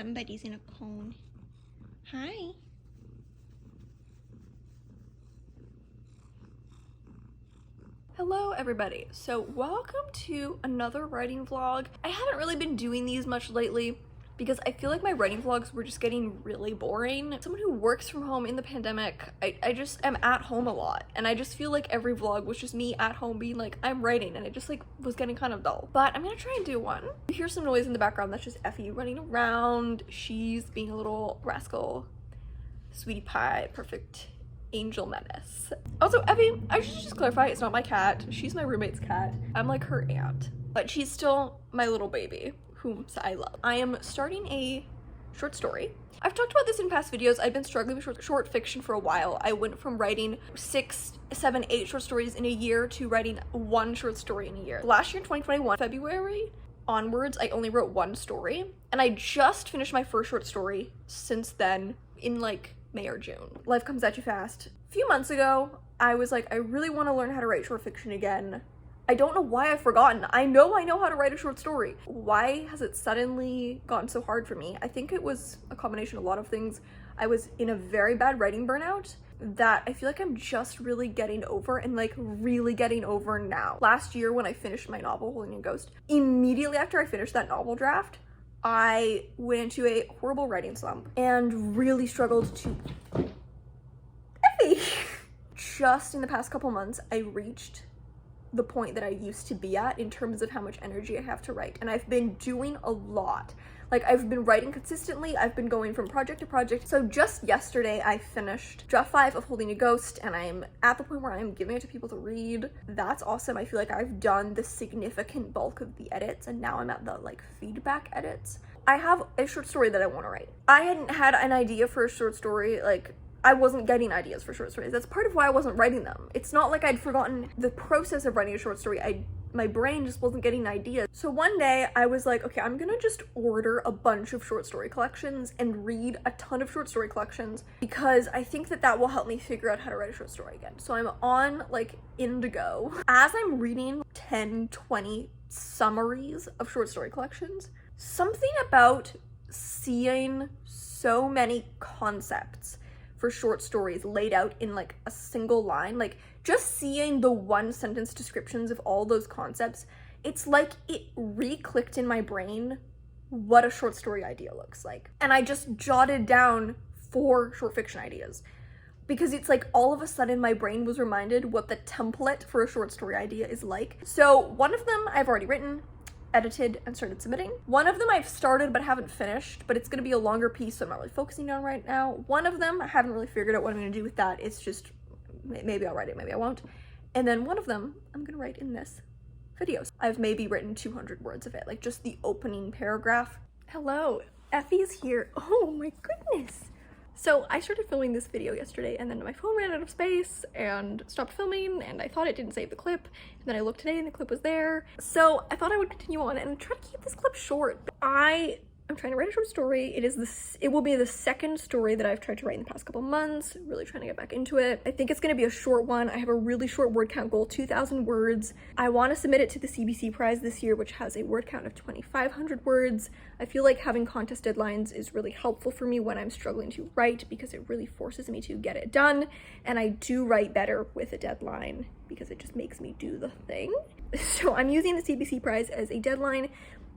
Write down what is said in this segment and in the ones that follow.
Somebody's in a cone. Hi. Hello everybody. So welcome to another writing vlog. I haven't really been doing these much lately because I feel like my writing vlogs were just getting really boring. Someone who works from home in the pandemic, I just am at home a lot, and I just feel like every vlog was just me at home being like, I'm writing, and it just like was getting kind of dull. But I'm gonna try and do one. You hear some noise in the background, that's just Effie running around. She's being a little rascal, sweetie pie, perfect angel menace. Also, Effie, I should just clarify, it's not my cat. She's my roommate's cat. I'm like her aunt, but she's still my little baby, whom I love. I am starting a short story. I've talked about this in past videos. I've been struggling with short fiction for a while. I went from writing 6, 7, 8 short stories in a year to writing 1 short story in a year. Last year in 2021, February onwards, I only wrote 1 story, and I just finished my first short story since then in like May or June. Life comes at you fast. A few months ago, I was like, I really want to learn how to write short fiction again. I don't know why I've forgotten. I know how to write a short story. Why has it suddenly gotten so hard for me? I think it was a combination of a lot of things. I was in a very bad writing burnout that I feel like I'm just really getting over, and like really getting over now. Last year when I finished my novel, Holding a Ghost, immediately after I finished that novel draft, I went into a horrible writing slump and really struggled to just in the past couple months, I reached the point that I used to be at in terms of how much energy I have to write, and I've been doing a lot. Like, I've been writing consistently, I've been going from project to project. So just yesterday I finished draft 5 of Holding a Ghost, and I'm at the point where I'm giving it to people to read. That's awesome. I feel like I've done the significant bulk of the edits, and now I'm at the like feedback edits. I have a short story that I want to write. I hadn't had an idea for a short story, like I wasn't getting ideas for short stories. That's part of why I wasn't writing them. It's not like I'd forgotten the process of writing a short story. My brain just wasn't getting ideas. So one day I was like, okay, I'm gonna just order a bunch of short story collections and read a ton of short story collections, because I think that will help me figure out how to write a short story again. So I'm on like Indigo. As I'm reading 10, 20 summaries of short story collections, something about seeing so many concepts for short stories laid out in like a single line, like just seeing the 1-sentence descriptions of all those concepts, it's like it re-clicked in my brain what a short story idea looks like. And I just jotted down 4 short fiction ideas, because it's like all of a sudden my brain was reminded what the template for a short story idea is like. So one of them I've already written, edited, and started submitting. One of them I've started but haven't finished, but it's gonna be a longer piece, so I'm not really focusing on right now. One of them I haven't really figured out what I'm gonna do with that. It's just, maybe I'll write it, maybe I won't. And then one of them I'm gonna write in this video. I've maybe written 200 words of it, like just the opening paragraph. Hello, Effie's here. Oh my goodness. So I started filming this video yesterday, and then my phone ran out of space and stopped filming, and I thought it didn't save the clip, and then I looked today and the clip was there. So I thought I would continue on and try to keep this clip short. I'm trying to write a short story. It will be the second story that I've tried to write in the past couple months, really trying to get back into it. I think it's gonna be a short one. I have a really short word count goal, 2,000 words. I wanna submit it to the CBC prize this year, which has a word count of 2,500 words. I feel like having contest deadlines is really helpful for me when I'm struggling to write, because it really forces me to get it done. And I do write better with a deadline because it just makes me do the thing. So I'm using the CBC prize as a deadline,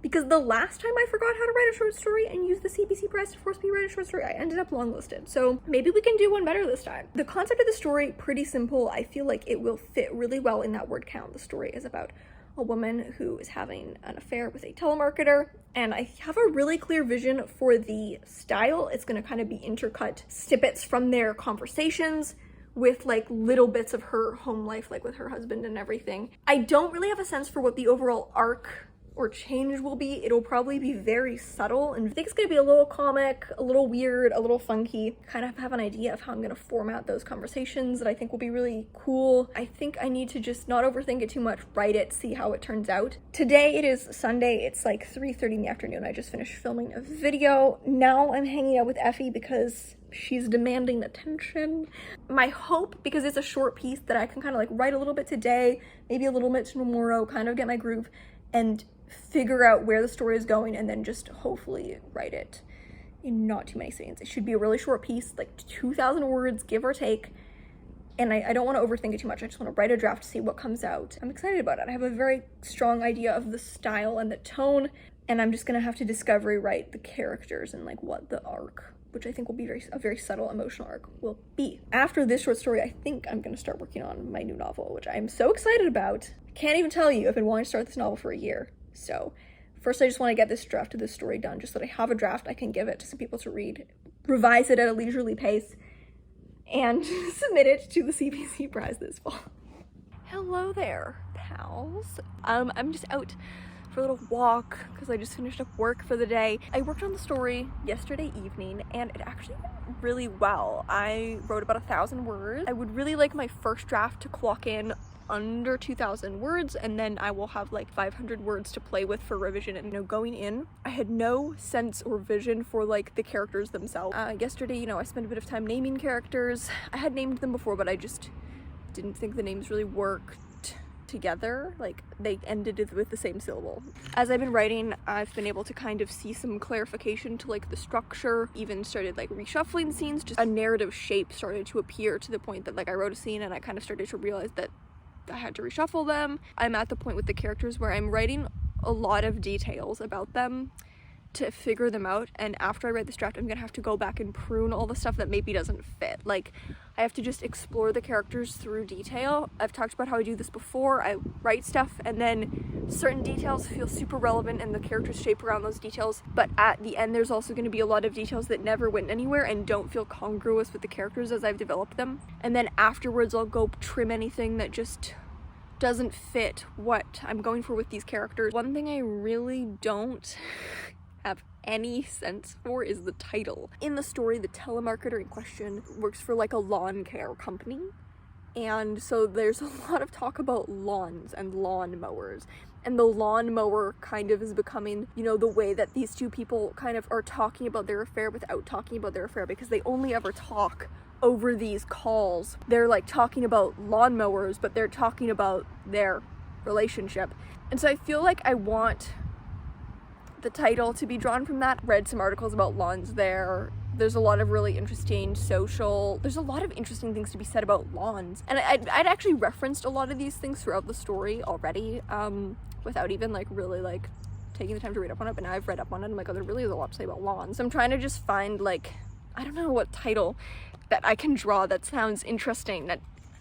because the last time I forgot how to write a short story and used the CBC prize to force me to write a short story, I ended up longlisted. So maybe we can do one better this time. The concept of the story, pretty simple. I feel like it will fit really well in that word count. The story is about a woman who is having an affair with a telemarketer, and I have a really clear vision for the style. It's gonna kind of be intercut snippets from their conversations with like little bits of her home life, like with her husband and everything. I don't really have a sense for what the overall arc or change will be. It'll probably be very subtle, and I think it's gonna be a little comic, a little weird, a little funky. Kind of have an idea of how I'm gonna format those conversations that I think will be really cool. I think I need to just not overthink it too much, write it, see how it turns out. Today it is Sunday, it's like 3:30 in the afternoon. I just finished filming a video. Now I'm hanging out with Effie because she's demanding attention. My hope, because it's a short piece, that I can kind of like write a little bit today, maybe a little bit tomorrow, kind of get my groove and figure out where the story is going, and then just hopefully write it in not too many scenes. It should be a really short piece, like 2,000 words, give or take. And I don't want to overthink it too much. I just want to write a draft to see what comes out. I'm excited about it. I have a very strong idea of the style and the tone, and I'm just gonna have to discovery write the characters and like what the arc, which I think will be a very subtle emotional arc, will be. After this short story, I think I'm gonna start working on my new novel, which I'm so excited about. I can't even tell you, I've been wanting to start this novel for a year. So first I just want to get this draft of this story done, just so that I have a draft I can give it to some people to read, revise it at a leisurely pace, and submit it to the CBC prize this fall. Hello there, pals. I'm just out for a little walk because I just finished up work for the day. I worked on the story yesterday evening and it actually went really well. I wrote about 1,000 words. I would really like my first draft to clock in under 2,000 words, and then I will have like 500 words to play with for revision. And going in, I had no sense or vision for like the characters themselves. Yesterday, I spent a bit of time naming characters. I had named them before, but I just didn't think the names really worked together. Like, they ended with the same syllable. As I've been writing, I've been able to kind of see some clarification to like the structure, even started like reshuffling scenes, just a narrative shape started to appear to the point that like I wrote a scene and I kind of started to realize that I had to reshuffle them. I'm at the point with the characters where I'm writing a lot of details about them to figure them out, and after I write this draft I'm gonna have to go back and prune all the stuff that maybe doesn't fit. Like, I have to just explore the characters through detail. I've talked about how I do this before. I write stuff and then certain details feel super relevant and the characters shape around those details, but at the end there's also going to be a lot of details that never went anywhere and don't feel congruous with the characters as I've developed them. And then afterwards I'll go trim anything that just doesn't fit what I'm going for with these characters. One thing I really don't have any sense for is the title. In the story, the telemarketer in question works for like a lawn care company, and so there's a lot of talk about lawns and lawn mowers, and the lawnmower kind of is becoming, the way that these two people kind of are talking about their affair without talking about their affair, because they only ever talk over these calls. They're like talking about lawnmowers, but they're talking about their relationship. And so I feel like I want the title to be drawn from that. Read some articles about lawns there. There's a lot of really interesting there's a lot of interesting things to be said about lawns. And I'd actually referenced a lot of these things throughout the story already, without even like really like taking the time to read up on it, but now I've read up on it. I'm like, oh, there really is a lot to say about lawns. So I'm trying to just find like, I don't know what title that I can draw that sounds interesting, that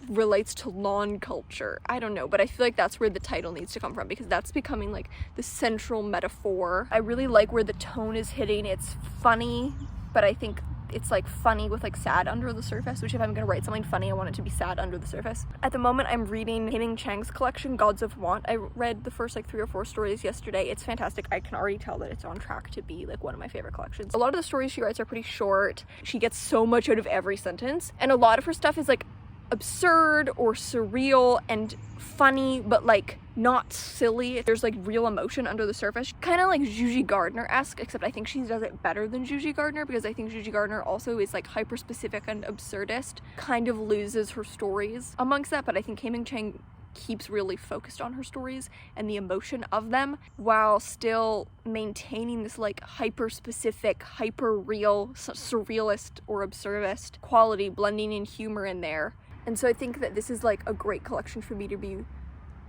relates to lawn culture. I don't know, but I feel like that's where the title needs to come from, because that's becoming like the central metaphor. I really like where the tone is hitting. It's funny, but I think it's like funny with like sad under the surface, which if I'm gonna write something funny, I want it to be sad under the surface. At the moment, I'm reading Haining Chang's collection, Gods of Want. I read the first like 3 or 4 stories yesterday. It's fantastic. I can already tell that it's on track to be like one of my favorite collections. A lot of the stories she writes are pretty short. She gets so much out of every sentence, and a lot of her stuff is like absurd or surreal and funny, but like not silly. There's like real emotion under the surface, kind of like Juji Gardner-esque, except I think she does it better than Juji Gardner, because I think Juji Gardner also is like hyper specific and absurdist, kind of loses her stories amongst that, but I think Haining Chang keeps really focused on her stories and the emotion of them while still maintaining this like hyper specific, hyper real, surrealist or absurdist quality, blending in humor in there. And so I think that this is like a great collection for me to be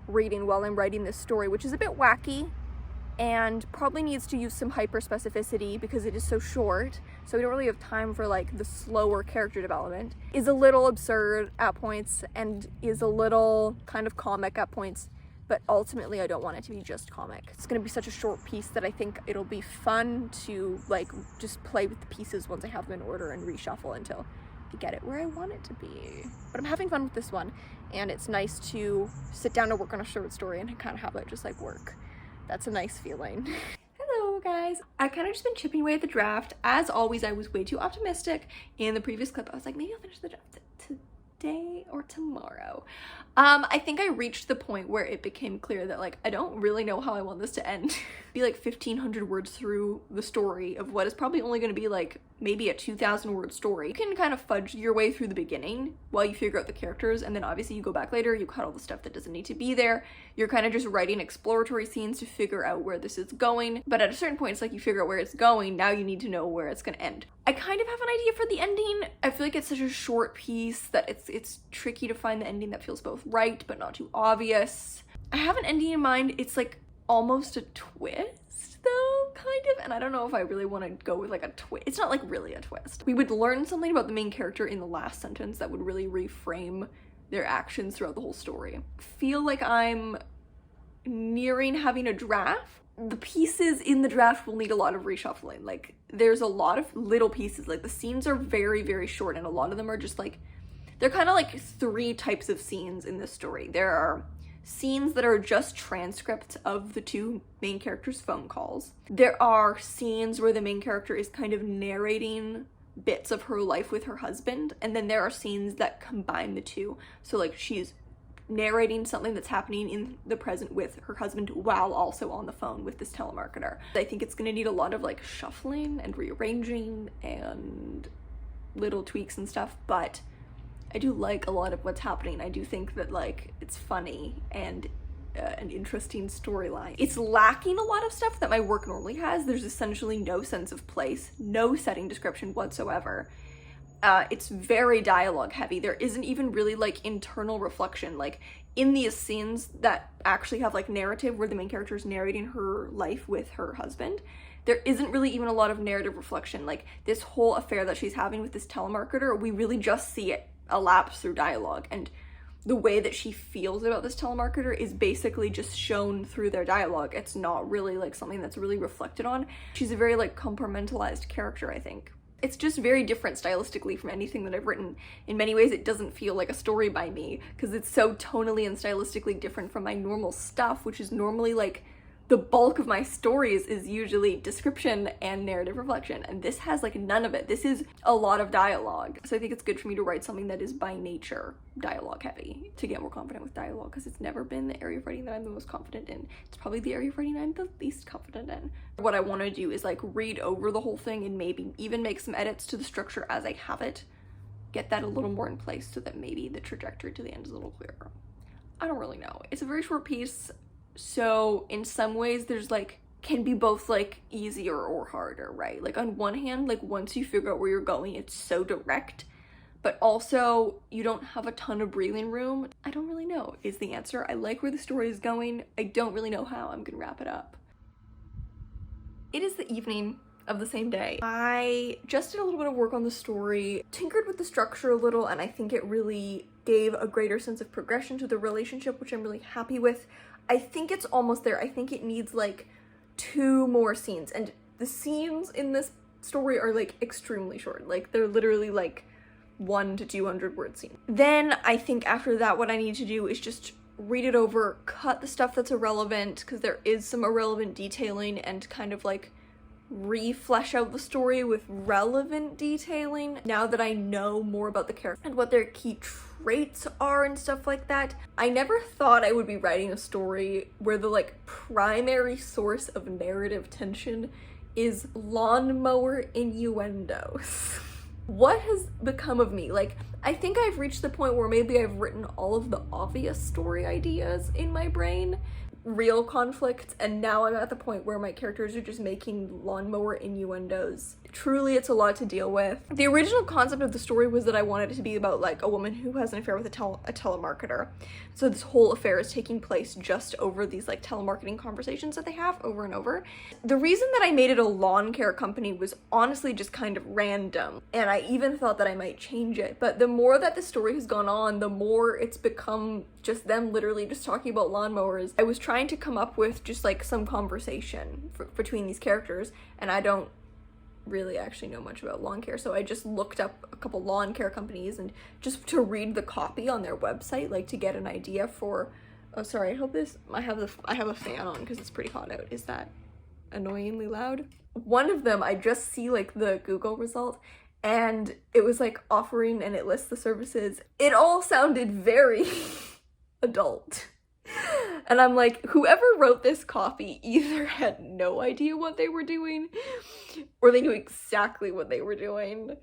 reading while I'm writing this story, which is a bit wacky and probably needs to use some hyper specificity because it is so short, so we don't really have time for like the slower character development. Is a little absurd at points and is a little kind of comic at points, but ultimately I don't want it to be just comic. It's gonna be such a short piece that I think it'll be fun to like just play with the pieces once I have them in order and reshuffle until I get it where I want it to be. But I'm having fun with this one, and it's nice to sit down to work on a short story and kind of have it just like work. That's a nice feeling. Hello guys. I kind of just been chipping away at the draft. As always, I was way too optimistic. In the previous clip, I was like, maybe I'll finish the draft today or tomorrow. I think I reached the point where it became clear that like I don't really know how I want this to end. Be like 1,500 words through the story of what is probably only going to be like maybe a 2,000 word story. You can kind of fudge your way through the beginning while you figure out the characters, and then obviously you go back later, you cut all the stuff that doesn't need to be there. You're kind of just writing exploratory scenes to figure out where this is going, but at a certain point it's like you figure out where it's going, now you need to know where it's going to end. I kind of have an idea for the ending. I feel like it's such a short piece that it's tricky to find the ending that feels both right but not too obvious. I have an ending in mind. It's like almost a twist though, kind of, and I don't know if I really want to go with like a twist. It's not like really a twist. We would learn something about the main character in the last sentence that would really reframe their actions throughout the whole story. Feel like I'm nearing having a draft. The pieces in the draft will need a lot of reshuffling. Like there's a lot of little pieces, like the scenes are very, very short, and a lot of them are just like, they're kind of like three types of scenes in this story. There are scenes that are just transcripts of the two main characters' phone calls. There are scenes where the main character is kind of narrating bits of her life with her husband, and then there are scenes that combine the two. So like she's narrating something that's happening in the present with her husband while also on the phone with this telemarketer. I think it's going to need a lot of like shuffling and rearranging and little tweaks and stuff, but I do like a lot of what's happening. I do think that like it's funny and an interesting storyline. It's lacking a lot of stuff that my work normally has. There's essentially no sense of place, no setting description whatsoever. It's very dialogue heavy. There isn't even really like internal reflection. Like in these scenes that actually have like narrative where the main character is narrating her life with her husband, there isn't really even a lot of narrative reflection. Like this whole affair that she's having with this telemarketer, we really just see it elapse through dialogue, and the way that she feels about this telemarketer is basically just shown through their dialogue. It's not really like something that's really reflected on. She's a very like compartmentalized character, I think. It's just very different stylistically from anything that I've written. In many ways, it doesn't feel like a story by me because it's so tonally and stylistically different from my normal stuff, which is normally like the bulk of my stories is usually description and narrative reflection, and this has like none of it. This is a lot of dialogue. So I think it's good for me to write something that is by nature dialogue heavy to get more confident with dialogue, because it's never been the area of writing that I'm the most confident in. It's probably the area of writing I'm the least confident in. What I want to do is like read over the whole thing and maybe even make some edits to the structure as I have it. Get that a little more in place so that maybe the trajectory to the end is a little clearer. I don't really know. It's a very short piece. So in some ways there's like, can be both like easier or harder, right? Like on one hand, like once you figure out where you're going, it's so direct, but also you don't have a ton of breathing room. I don't really know is the answer. I like where the story is going. I don't really know how I'm gonna wrap it up. It is the evening of the same day. I just did a little bit of work on the story, tinkered with the structure a little, and I think it really gave a greater sense of progression to the relationship, which I'm really happy with. I think it's almost there. I think it needs like 2 more scenes, and the scenes in this story are like extremely short. Like they're literally like 1 to 200 word scenes. Then I think after that what I need to do is just read it over, cut the stuff that's irrelevant, because there is some irrelevant detailing, and kind of like re-flesh out the story with relevant detailing now that I know more about the character and what their key traits are and stuff like that. I never thought I would be writing a story where the like primary source of narrative tension is lawnmower innuendos. What has become of me? Like, I think I've reached the point where maybe I've written all of the obvious story ideas in my brain, real conflict, and now I'm at the point where my characters are just making lawnmower innuendos. Truly, it's a lot to deal with. The original concept of the story was that I wanted it to be about like a woman who has an affair with a telemarketer. So this whole affair is taking place just over these like telemarketing conversations that they have over and over. The reason that I made it a lawn care company was honestly just kind of random, and I even thought that I might change it, but the more that the story has gone on, the more it's become just them literally just talking about lawnmowers. I was trying to come up with just like some conversation between these characters, and I don't really actually know much about lawn care, so I just looked up a couple lawn care companies and just to read the copy on their website, like to get an idea for, oh sorry, I hope this, I have a fan on because it's pretty hot out. Is that annoyingly loud? One of them, I just see like the Google result, and it was like offering, and it lists the services. It all sounded very adult. And I'm like, whoever wrote this copy either had no idea what they were doing or they knew exactly what they were doing.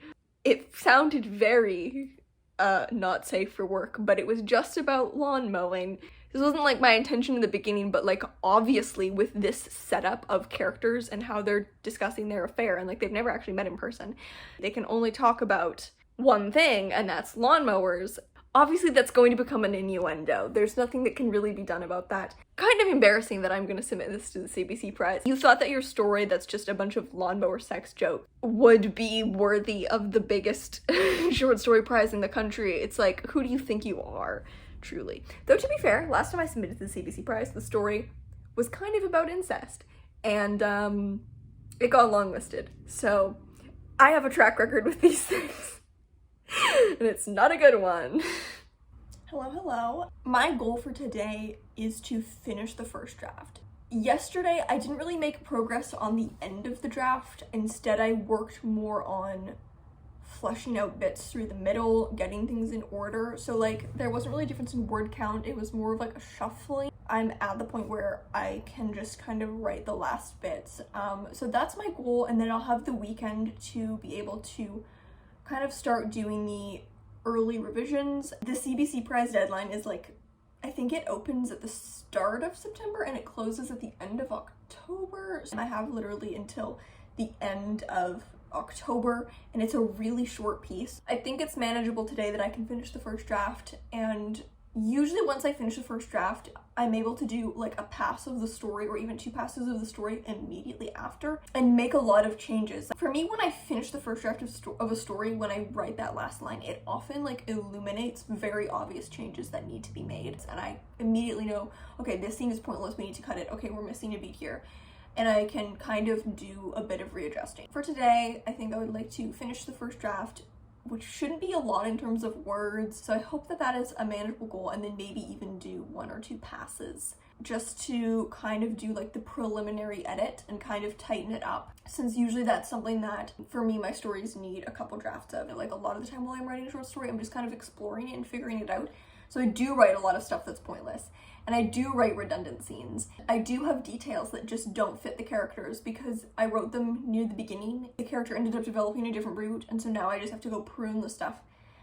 It sounded very not safe for work, but it was just about lawn mowing. This wasn't like my intention in the beginning, but like obviously with this setup of characters and how they're discussing their affair, and like they've never actually met in person, they can only talk about one thing, and that's lawnmowers. Obviously that's going to become an innuendo. There's nothing that can really be done about that. Kind of embarrassing that I'm gonna submit this to the CBC Prize. You thought that your story that's just a bunch of lawnmower sex jokes would be worthy of the biggest short story prize in the country. It's like, who do you think you are, truly? Though to be fair, last time I submitted to the CBC Prize, the story was kind of about incest, and it got longlisted. So I have a track record with these things. And it's not a good one. Hello. My goal for today is to finish the first draft. Yesterday, I didn't really make progress on the end of the draft. Instead, I worked more on fleshing out bits through the middle, getting things in order. So like, there wasn't really a difference in word count. It was more of like a shuffling. I'm at the point where I can just kind of write the last bits. So that's my goal, and then I'll have the weekend to be able to kind of start doing the early revisions. The CBC Prize deadline is like, I think it opens at the start of September and it closes at the end of October. So I have literally until the end of October, and it's a really short piece. I think it's manageable today that I can finish the first draft, and usually once I finish the first draft, I'm able to do like a pass of the story or even 2 passes of the story immediately after and make a lot of changes. For me, when I finish the first draft of a story, when I write that last line, it often like illuminates very obvious changes that need to be made. And I immediately know, okay, this scene is pointless, we need to cut it. Okay, we're missing a beat here. And I can kind of do a bit of readjusting. For today, I think I would like to finish the first draft, which shouldn't be a lot in terms of words, so I hope that that is a manageable goal, and then maybe even do 1 or 2 passes just to kind of do like the preliminary edit and kind of tighten it up, since usually that's something that for me my stories need a couple drafts of. Like a lot of the time while I'm writing a short story, I'm just kind of exploring it and figuring it out. So I do write a lot of stuff that's pointless, and I do write redundant scenes. I do have details that just don't fit the characters because I wrote them near the beginning. The character ended up developing a different route, and so now I just have to go prune the stuff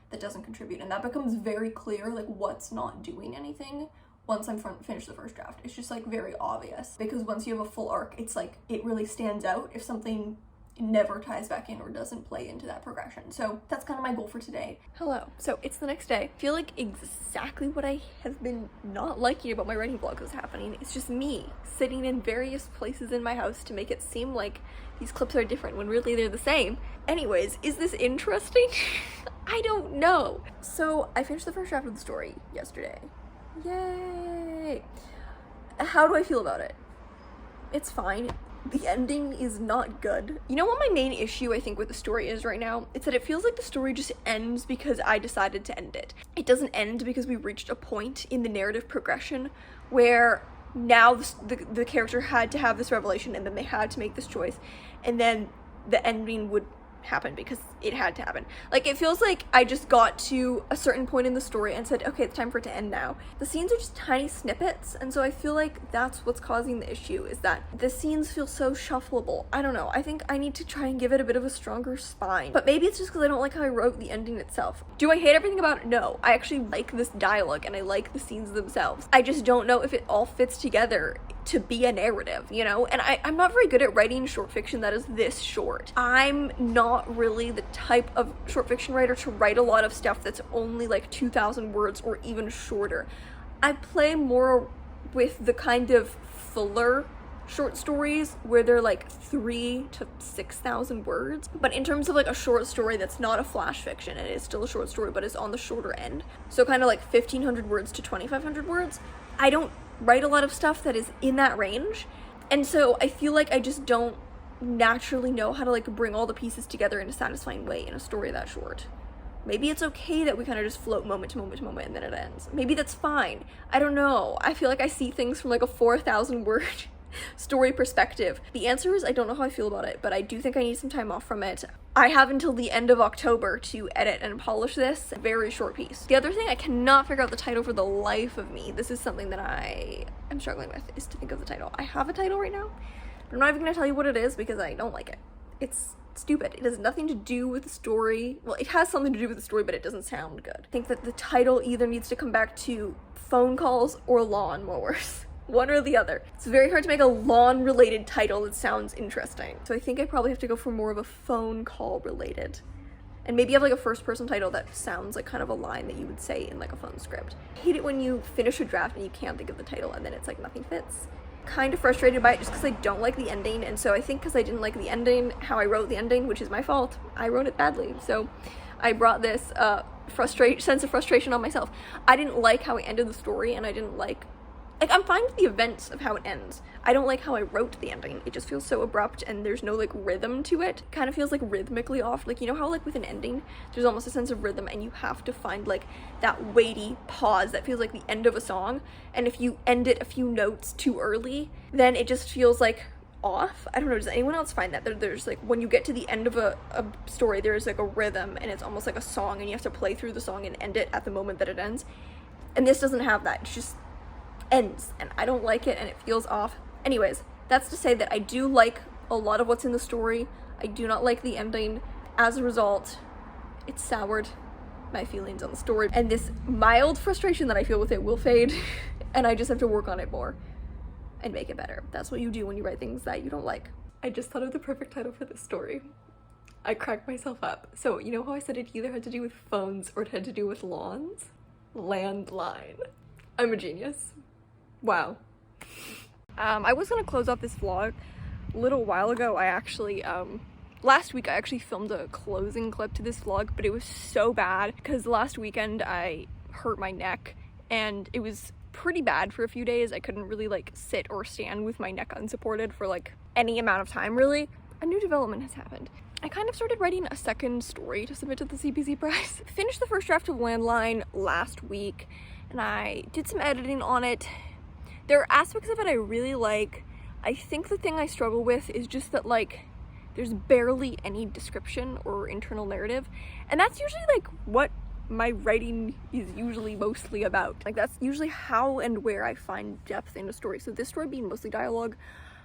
that doesn't contribute, and that becomes very clear, like what's not doing anything once I'm finished the first draft. It's just like very obvious, because once you have a full arc, it's like it really stands out if something never ties back in or doesn't play into that progression. So that's kind of my goal for today. Hello. So it's the next day. I feel like exactly what I have been not liking about my writing vlog is happening. It's just me sitting in various places in my house to make it seem like these clips are different when really they're the same. Anyways, is this interesting? I don't know. So I finished the first draft of the story yesterday. Yay! How do I feel about it? It's fine. The ending is not good. You know what my main issue I think with the story is right now? It's that it feels like the story just ends because I decided to end it. It doesn't end because we reached a point in the narrative progression where now the character had to have this revelation, and then they had to make this choice, and then the ending would happen because it had to happen. Like, it feels like I just got to a certain point in the story and said, okay, it's time for it to end now. The scenes are just tiny snippets, and so I feel like that's what's causing the issue, is that the scenes feel so shuffleable. I don't know. I think I need to try and give it a bit of a stronger spine. But maybe it's just because I don't like how I wrote the ending itself. Do I hate everything about it? No. I actually like this dialogue, and I like the scenes themselves. I just don't know if it all fits together to be a narrative, you know? And I'm not very good at writing short fiction that is this short. I'm not really the type of short fiction writer to write a lot of stuff that's only like 2,000 words or even shorter. I play more with the kind of fuller short stories where they're like 3,000 to 6,000 words. But in terms of like a short story that's not a flash fiction, it is still a short story, but it's on the shorter end. So kind of like 1,500 words to 2,500 words. I don't write a lot of stuff that is in that range, and so I feel like I just don't naturally know how to like bring all the pieces together in a satisfying way in a story that short. Maybe it's okay that we kind of just float moment to moment to moment and then it ends. Maybe that's fine. I don't know. I feel like I see things from like a 4,000 word story perspective. The answer is I don't know how I feel about it, but I do think I need some time off from it. I have until the end of October to edit and polish this very short piece. The other thing, I cannot figure out the title for the life of me. This is something that I am struggling with, is to think of the title. I have a title right now, but I'm not even gonna tell you what it is because I don't like it. It's stupid. It has nothing to do with the story. Well, it has something to do with the story, but it doesn't sound good. I think that the title either needs to come back to phone calls or lawnmowers. One or the other. It's very hard to make a lawn-related title that sounds interesting. So I think I probably have to go for more of a phone call related. And maybe have like a first-person title that sounds like kind of a line that you would say in like a phone script. I hate it when you finish a draft and you can't think of the title and then it's like nothing fits. Kind of frustrated by it just because I don't like the ending, and so I think because I didn't like the ending, how I wrote the ending, which is my fault, I wrote it badly. So I brought this sense of frustration on myself. I didn't like how I ended the story, and I didn't like I'm fine with the events of how it ends. I don't like how I wrote the ending. It just feels so abrupt and there's no like rhythm to it. It kind of feels like rhythmically off. Like, you know how like with an ending, there's almost a sense of rhythm and you have to find like that weighty pause that feels like the end of a song. And if you end it a few notes too early, then it just feels like off. I don't know, does anyone else find that? There's like, when you get to the end of a story, there's like a rhythm and it's almost like a song and you have to play through the song and end it at the moment that it ends. And this doesn't have that. It's just ends, and I don't like it and it feels off. Anyways, that's to say that I do like a lot of what's in the story. I do not like the ending. As a result, it soured my feelings on the story, and this mild frustration that I feel with it will fade and I just have to work on it more and make it better. That's what you do when you write things that you don't like. I just thought of the perfect title for this story. I cracked myself up. So you know how I said it either had to do with phones or it had to do with lawns? Landline. I'm a genius. Wow. I was gonna close off this vlog a little while ago. I actually, last week I actually filmed a closing clip to this vlog, but it was so bad because last weekend I hurt my neck and it was pretty bad for a few days. I couldn't really like sit or stand with my neck unsupported for like any amount of time really. A new development has happened. I kind of started writing a second story to submit to the CBC prize. Finished the first draft of Landline last week and I did some editing on it. There are aspects of it I really like. I think the thing I struggle with is just that like there's barely any description or internal narrative, and that's usually like what my writing is usually mostly about. Like that's usually how and where I find depth in a story. So this story being mostly dialogue,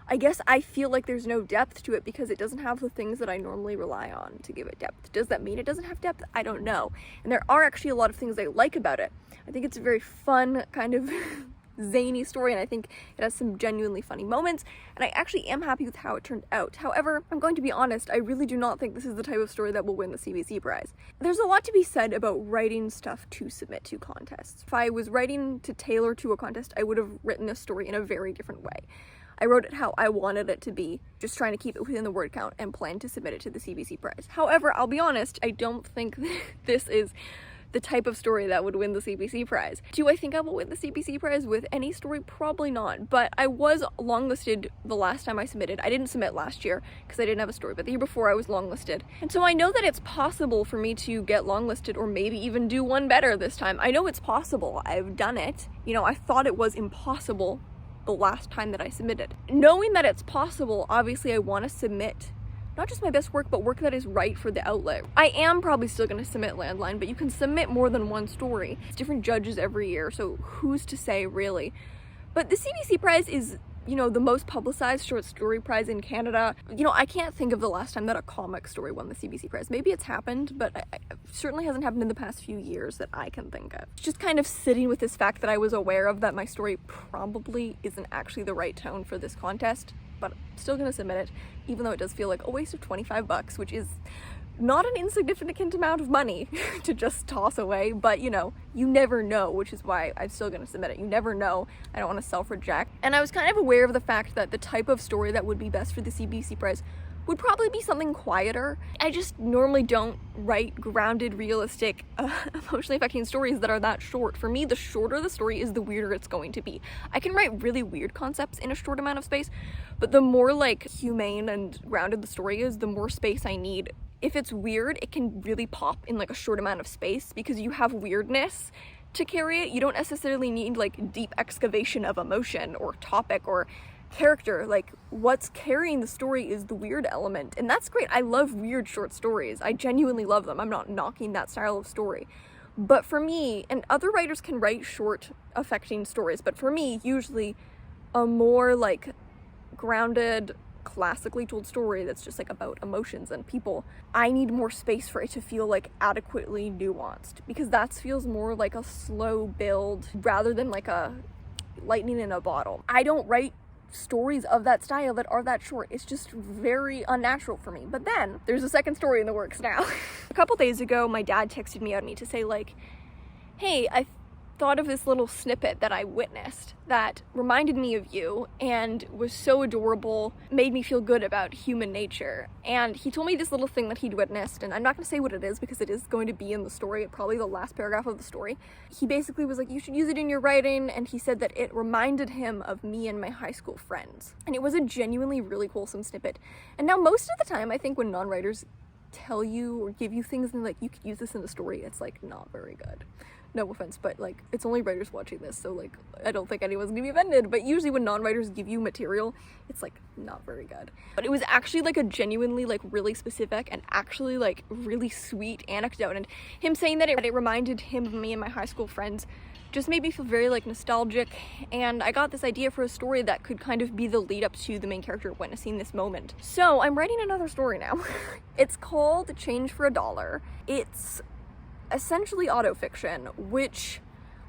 I guess I feel like there's no depth to it because it doesn't have the things that I normally rely on to give it depth. Does that mean it doesn't have depth? I don't know. And there are actually a lot of things I like about it. I think it's a very fun kind of zany story, and I think it has some genuinely funny moments, and I actually am happy with how it turned out. However, I'm going to be honest, I really do not think this is the type of story that will win the CBC prize. There's a lot to be said about writing stuff to submit to contests. If I was writing to tailor to a contest, I would have written this story in a very different way. I wrote it how I wanted it to be, just trying to keep it within the word count and plan to submit it to the CBC prize. However, I'll be honest, I don't think this is the type of story that would win the CBC prize. Do I think I will win the CBC prize with any story? Probably not, but I was longlisted the last time I submitted. I didn't submit last year because I didn't have a story, but the year before I was longlisted. And so I know that it's possible for me to get longlisted or maybe even do one better this time. I know it's possible. I've done it. You know, I thought it was impossible the last time that I submitted. Knowing that it's possible, obviously I want to submit not just my best work, but work that is right for the outlet. I am probably still going to submit Landline, but you can submit more than one story. It's different judges every year, so who's to say, really? But the CBC prize is, you know, the most publicized short story prize in Canada. You know, I can't think of the last time that a comic story won the CBC prize. Maybe it's happened, but it certainly hasn't happened in the past few years that I can think of. Just kind of sitting with this fact that I was aware of that my story probably isn't actually the right tone for this contest, but I'm still gonna submit it, even though it does feel like a waste of $25, which is not an insignificant amount of money to just toss away, but you know, you never know, which is why I'm still gonna submit it. You never know. I don't want to self-reject. And I was kind of aware of the fact that the type of story that would be best for the CBC prize would probably be something quieter. I just normally don't write grounded, realistic, emotionally affecting stories that are that short. For me, the shorter the story is, the weirder it's going to be. I can write really weird concepts in a short amount of space, but the more like humane and grounded the story is, the more space I need. If it's weird, it can really pop in like a short amount of space because you have weirdness to carry it. You don't necessarily need like deep excavation of emotion or topic or character. Like, what's carrying the story is the weird element, and that's great. I love weird short stories. I genuinely love them. I'm not knocking that style of story. But for me, and other writers can write short, affecting stories, but for me, usually a more like grounded, classically told story that's just like about emotions and people, I need more space for it to feel like adequately nuanced, because that feels more like a slow build rather than like a lightning in a bottle. I don't write stories of that style that are that short. It's just very unnatural for me. But then there's a second story in the works now. A couple days ago, my dad texted me at me to say like, hey, I thought of this little snippet that I witnessed that reminded me of you and was so adorable, made me feel good about human nature. And he told me this little thing that he'd witnessed, and I'm not going to say what it is because it is going to be in the story, probably the last paragraph of the story. He basically was like, you should use it in your writing, and he said that it reminded him of me and my high school friends. And it was a genuinely really wholesome snippet. And now most of the time, I think when non-writers tell you or give you things and like, you could use this in the story, it's like not very good. No offense, but like, it's only writers watching this, so like, I don't think anyone's gonna be offended, but usually when non-writers give you material, it's like not very good. But it was actually like a genuinely like really specific and actually like really sweet anecdote, and him saying that it reminded him of me and my high school friends just made me feel very like nostalgic, and I got this idea for a story that could kind of be the lead up to the main character witnessing this moment. So I'm writing another story now. It's called Change for $1. It's essentially autofiction, which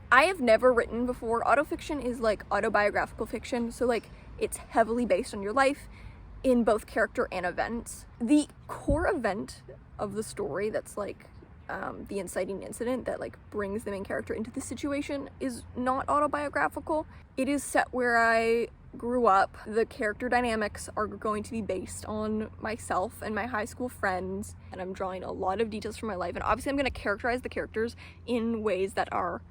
I have never written before. Autofiction is like autobiographical fiction, so like it's heavily based on your life in both character and events. The core event of the story that's like the inciting incident that like brings the main character into the situation is not autobiographical. It is set where I grew up. The character dynamics are going to be based on myself and my high school friends, and I'm drawing a lot of details from my life, and obviously I'm going to characterize the characters in ways that are,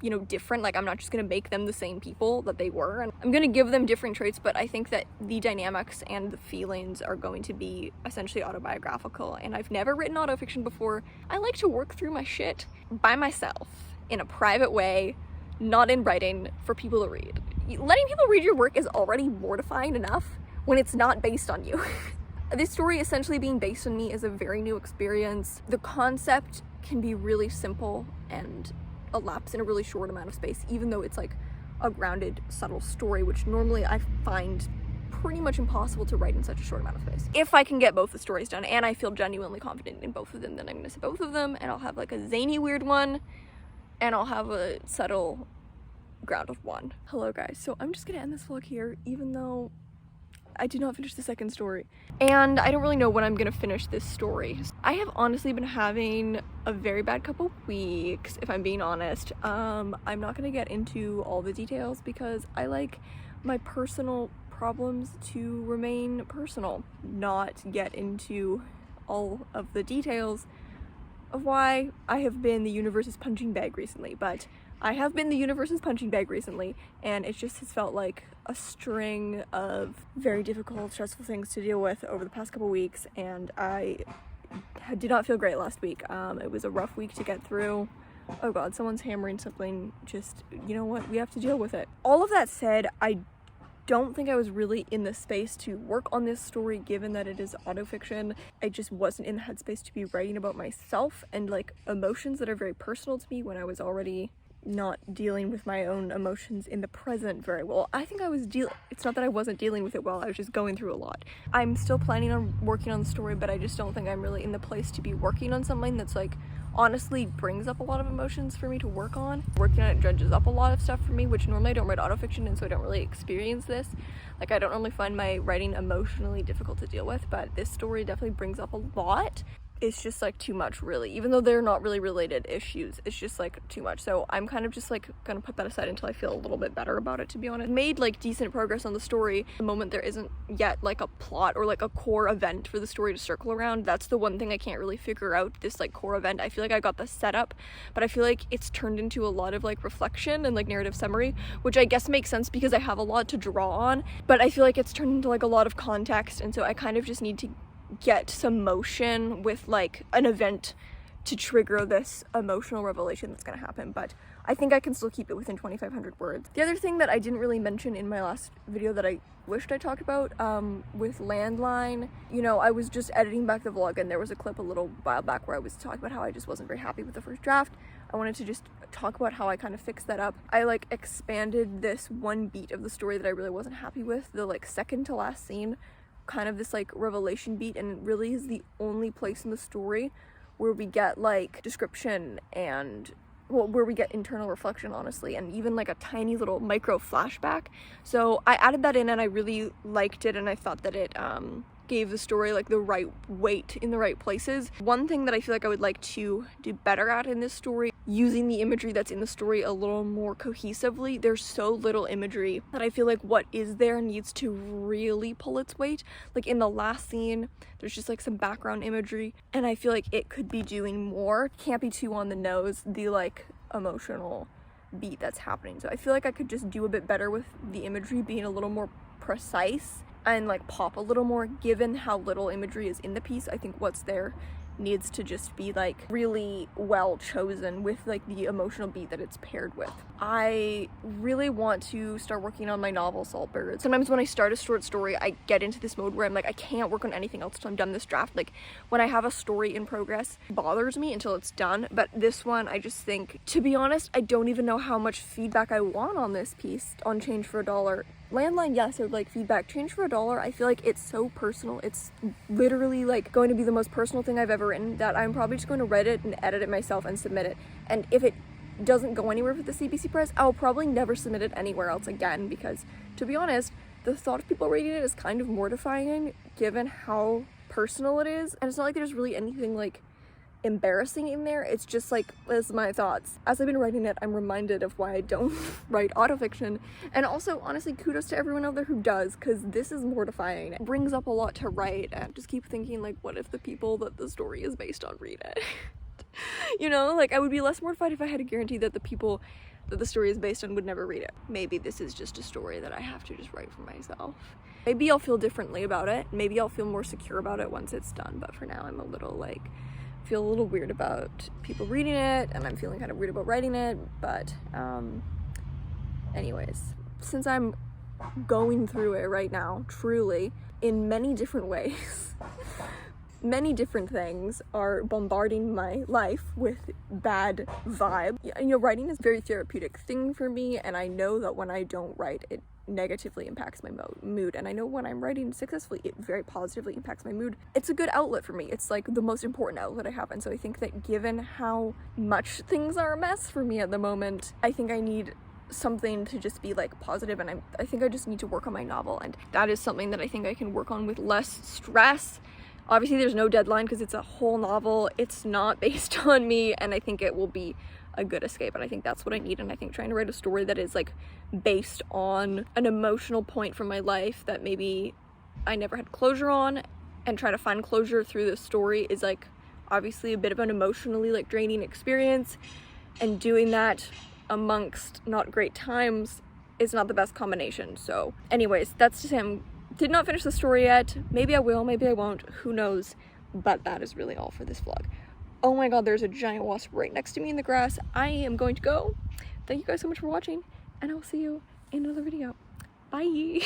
you know, different. Like, I'm not just going to make them the same people that they were, and I'm going to give them different traits, but I think that the dynamics and the feelings are going to be essentially autobiographical. And I've never written autofiction before. I like to work through my shit by myself in a private way, not in writing for people to read. Letting people read your work is already mortifying enough when it's not based on you. This story essentially being based on me is a very new experience. The concept can be really simple and elapse in a really short amount of space, even though it's like a grounded, subtle story, which normally I find pretty much impossible to write in such a short amount of space. If I can get both the stories done and I feel genuinely confident in both of them, then I'm gonna say both of them, and I'll have like a zany weird one, and I'll have a subtle grounded one. Hello guys, so I'm just gonna end this vlog here, even though I did not finish the second story, and I don't really know when I'm gonna finish this story. I have honestly been having a very bad couple weeks, if I'm being honest. I'm not gonna get into all the details because I like my personal problems to remain personal, not get into all of the details of why I have been the universe's punching bag recently. But I have been the universe's punching bag recently, and it just has felt like a string of very difficult, stressful things to deal with over the past couple weeks, and I did not feel great last week. It was a rough week to get through. Oh god, someone's hammering something. Just, you know what, we have to deal with it. All of that said, I don't think I was really in the space to work on this story, given that it is autofiction. I just wasn't in the headspace to be writing about myself and like emotions that are very personal to me when I was already not dealing with my own emotions in the present very well. I think I was it's not that I wasn't dealing with it well, I was just going through a lot. I'm still planning on working on the story, but I just don't think I'm really in the place to be working on something that's like honestly brings up a lot of emotions for me to work on. Working on it dredges up a lot of stuff for me, which normally I don't write autofiction, and so I don't really experience this. Like, I don't normally find my writing emotionally difficult to deal with, but this story definitely brings up a lot. It's just like too much, really, even though they're not really related issues. It's just like too much, so I'm kind of just like gonna put that aside until I feel a little bit better about it, to be honest. Made like decent progress on the story. The moment there isn't yet like a plot or like a core event for the story to circle around, that's the one thing I can't really figure out. This like core event, I feel like I got the setup, but I feel like it's turned into a lot of like reflection and like narrative summary, which I guess makes sense because I have a lot to draw on, but I feel like it's turned into like a lot of context, and so I kind of just need to get some motion with like an event to trigger this emotional revelation that's gonna happen. But I think I can still keep it within 2,500 words. The other thing that I didn't really mention in my last video that I wished I talked about, with Landline, you know, I was just editing back the vlog and there was a clip a little while back where I was talking about how I just wasn't very happy with the first draft. I wanted to just talk about how I kind of fixed that up. I like expanded this one beat of the story that I really wasn't happy with, the like second to last scene, kind of this like revelation beat, and it really is the only place in the story where we get like description and, well, where we get internal reflection, honestly, and even like a tiny little micro flashback. So I added that in and I really liked it, and I thought that it gave the story like the right weight in the right places. One thing that I feel like I would like to do better at in this story, using the imagery that's in the story a little more cohesively. There's so little imagery that I feel like what is there needs to really pull its weight. Like in the last scene, there's just like some background imagery, and I feel like it could be doing more. Can't be too on the nose, the like emotional beat that's happening. So I feel like I could just do a bit better with the imagery being a little more precise and like pop a little more, given how little imagery is in the piece. I think what's there needs to just be like really well chosen with like the emotional beat that it's paired with. I really want to start working on my novel Saltbirds. Sometimes when I start a short story, I get into this mode where I'm like, I can't work on anything else until I'm done this draft. Like when I have a story in progress, it bothers me until it's done. But this one, I just think, to be honest, I don't even know how much feedback I want on this piece, on Change for $1. Landline, yes, I would like feedback. Change for $1, I feel like it's so personal. It's literally like going to be the most personal thing I've ever written, that I'm probably just going to write it and edit it myself and submit it. And if it doesn't go anywhere with the CBC Press, I'll probably never submit it anywhere else again, because to be honest, the thought of people reading it is kind of mortifying given how personal it is. And it's not like there's really anything like embarrassing in there. It's just like, this is my thoughts. As I've been writing it, I'm reminded of why I don't write autofiction. And also, honestly, kudos to everyone out there who does, because this is mortifying. It brings up a lot to write, and just keep thinking, like, what if the people that the story is based on read it? You know, like, I would be less mortified if I had a guarantee that the people that the story is based on would never read it. Maybe this is just a story that I have to just write for myself. Maybe I'll feel differently about it. Maybe I'll feel more secure about it once it's done, but for now I'm a little like, feel a little weird about people reading it, and I'm feeling kind of weird about writing it. But anyways, since I'm going through it right now, truly, in many different ways, many different things are bombarding my life with bad vibe. You know, writing is a very therapeutic thing for me, and I know that when I don't write, it negatively impacts my mood, and I know when I'm writing successfully, it very positively impacts my mood. It's a good outlet for me. It's like the most important outlet I have, and so I think that given how much things are a mess for me at the moment, I think I need something to just be like positive, and I think I just need to work on my novel, and that is something that I think I can work on with less stress. Obviously there's no deadline because it's a whole novel, it's not based on me, and I think it will be a good escape, and I think that's what I need. And I think trying to write a story that is like based on an emotional point from my life that maybe I never had closure on, and try to find closure through this story is like obviously a bit of an emotionally like draining experience, and doing that amongst not great times is not the best combination. So anyways, that's to say, I did not finish the story yet. Maybe I will, maybe I won't, who knows, but that is really all for this vlog. Oh my god, there's a giant wasp right next to me in the grass. I am going to go. Thank you guys so much for watching, and I will see you in another video. Bye!